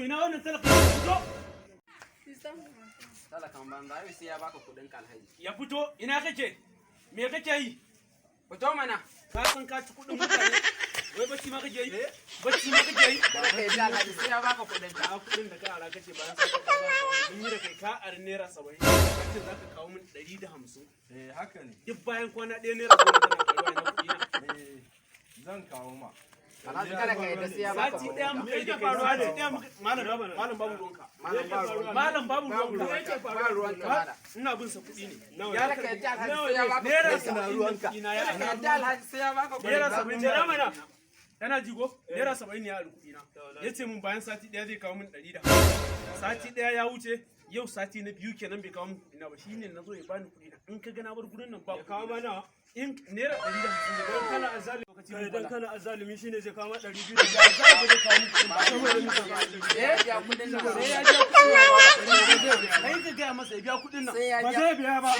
ina wannan talaka ya fito? Talakan banza yau sai ya baka kuɗin kalhaji. Ya fito, ina kake? Me kake yi? Fito mana. Ka san ka ci kuɗin mutane? Wai bacci ma kake yi? Bacci ma kake yi? Kai da alhaji sai ya baka kuɗin ka. A kuɗin da ka ara kace bayan sai ka kawo mun yi da kai ka ara naira 70. Kace za ka kawo min 150. Haka ne. Duk bayan kwana ɗaya naira 70 tana karuwa na kuɗi na. Zan kawo ma. Alhaji kada ka yadda sai ya baka Sati kuɗin ɗaya ka. muka yi da kai. Sati ɗaya muka malam babu ruwanka. Malam babu ruwanka. Ba ruwanka mana. Ina bin sa kuɗi ne. Ya raka yadda alhaji sai ya baka Naira kuɗin ka. 70 na ya Ya raka yadda alhaji sai ya baka kuɗin Naira ka. 70 jira mana. Kana jigo? Naira 70 ne ya kuɗi na. Yace mun bayan sati ɗaya zai kawo min 150. Sati ɗaya ya wuce, yau sati na biyu kenan bai kawo min kuɗi na ba. Shine nazo ya bani kuɗi na. In ka ga na bar gurin nan ba kawo mana. In naira 150 ne kana azali lokaci dan kana azalimi shine zai kawo 200 da ya zai ba zai kawo min kuɗi ba saboda ni Ya biya kuɗin nan. sai ya je kuɗin nan. Kai ka ga masa ya biya kuɗin nan. Sai ya Ba biya. zai biya ba.